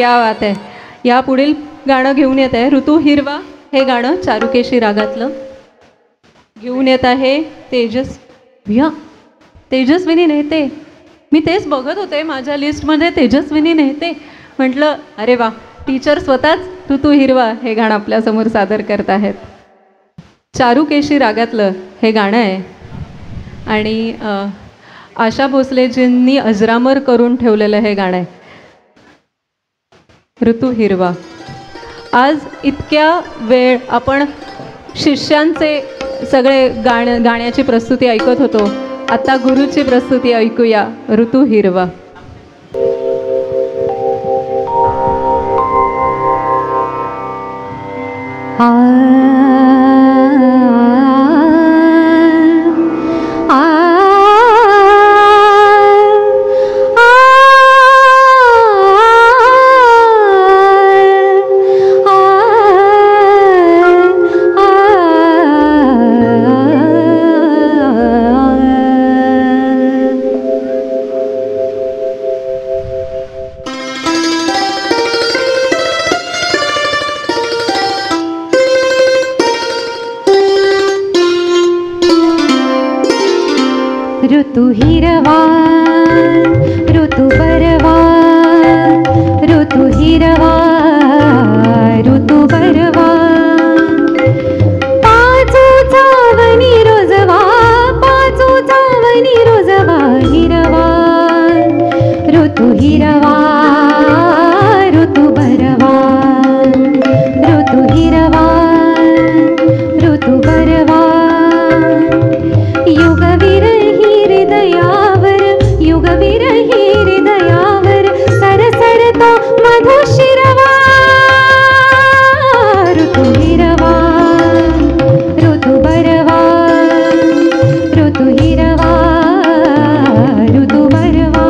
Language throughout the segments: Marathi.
क्या बात आहे. या पुढील गाणं घेऊन येत आहे ऋतू हिरवा. हे गाणं चारुकेशी रागातलं घेऊन येत आहे तेजस्विनी नेहते. मी तेच बघत होते माझ्या लिस्टमध्ये तेजस्विनी नेहते. म्हटलं अरे वा, टीचर स्वतःच ऋतू हिरवा हे गाणं आपल्यासमोर सादर करत आहेत. चारुकेशी रागातलं हे गाणं आहे आणि आशा भोसलेजींनी अजरामर करून ठेवलेलं हे गाणं आहे ऋतू हिरवा. आज इतक्या वेळ आपण शिष्यांचे सगळे गाण्याची प्रस्तुती ऐकत होतो. आता गुरुची प्रस्तुती ऐकूया ऋतू हिरवा. ऋतू हिरवा ऋतू बरवा ऋतू हिरवा ऋतू बरवा पाचू चावणी रोजवा पाचू चावणी रोजवा हिरवा ऋतू हिरवा ऋतू बरवा ऋतू हिरवा ऋतू बरवा युगवीर युगवीर हृदयावर सरसरतो मधु शिरवा ऋतू हिरवा ऋतू बरवा ऋतू हिरवा ऋतू बरवा.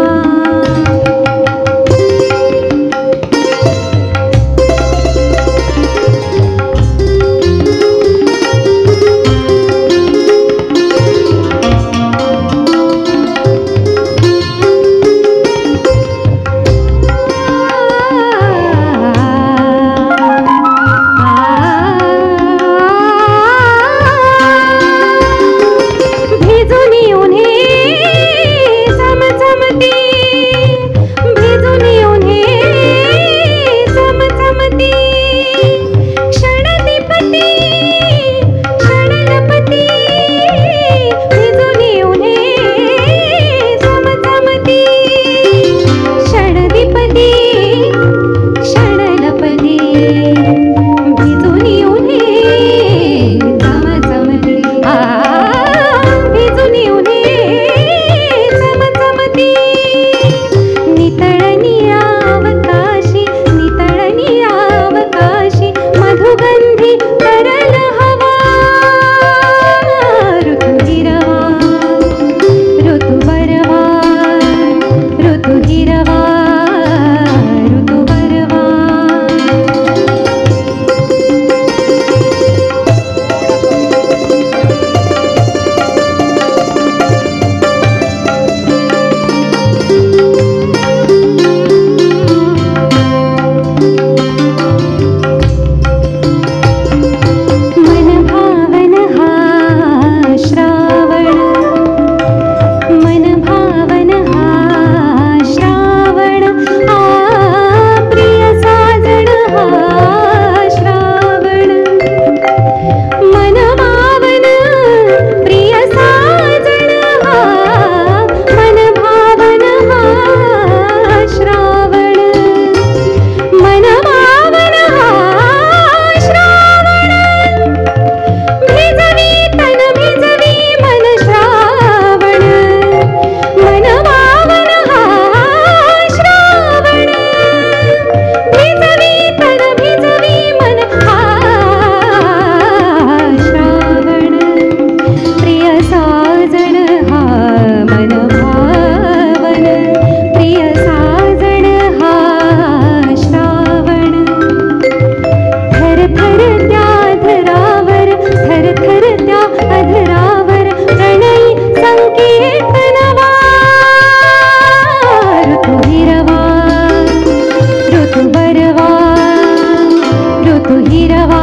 हिरवा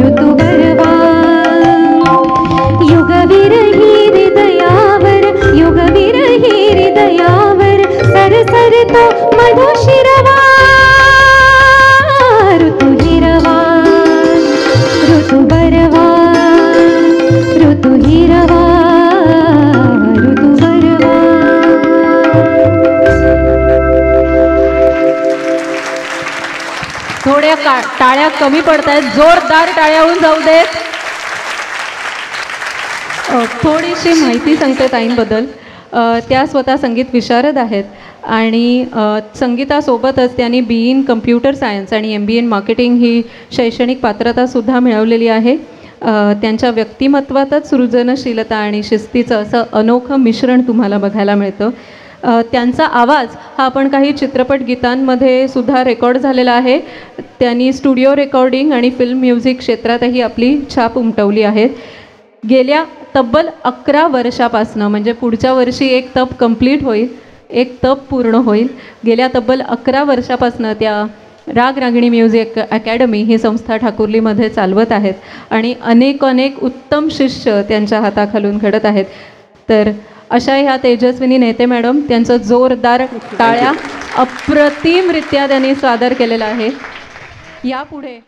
ऋतुबरवा युगविरही हृदयावर युगविरही हृदयावर सरसरतो मधुशिरवा ऋतु हिरवा ऋतुबरवा ऋतु हिरवा ऋतुबरवा. थोड्या टाळ्या कमी पडतायत, जोरदार टाळ्या होऊन जाऊ देत. थोडीशी माहिती सांगते ताईंबद्दल. त्या स्वतः संगीत विशारद आहेत आणि संगीतासोबतच त्यांनी बी इन कम्प्युटर सायन्स आणि MBA इन मार्केटिंग ही शैक्षणिक पात्रतासुद्धा मिळवलेली आहे. त्यांच्या व्यक्तिमत्वातच सृजनशीलता आणि शिस्तीचं असं अनोखं मिश्रण तुम्हाला बघायला मिळतं. त्यांचा आवाज हा आपण काही चित्रपट गीतांमध्ये सुद्धा रेकॉर्ड झालेला आहे. त्यांनी स्टुडिओ रेकॉर्डिंग आणि फिल्म म्युझिक क्षेत्रातही आपली छाप उमटवली आहे. गेल्या तब्बल 11 वर्षापासनं, म्हणजे पुढच्या वर्षी एक तप कंप्लीट होईल, एक तप पूर्ण होईल. गेल्या तब्बल 11 वर्षापासनं त्या राग रागिणी म्युझिक अकॅडमी ही संस्था ठाकुर्लीमध्ये चालवत आहेत आणि अनेक उत्तम शिष्य त्यांच्या हाताखालून घडत आहेत. तर अशा ह्या तेजस्विनी नेते मॅडम, त्यांचं जोरदार टाळ्या अप्रतिमरित्या त्यांनी सादर केलेलं आहे. यापुढे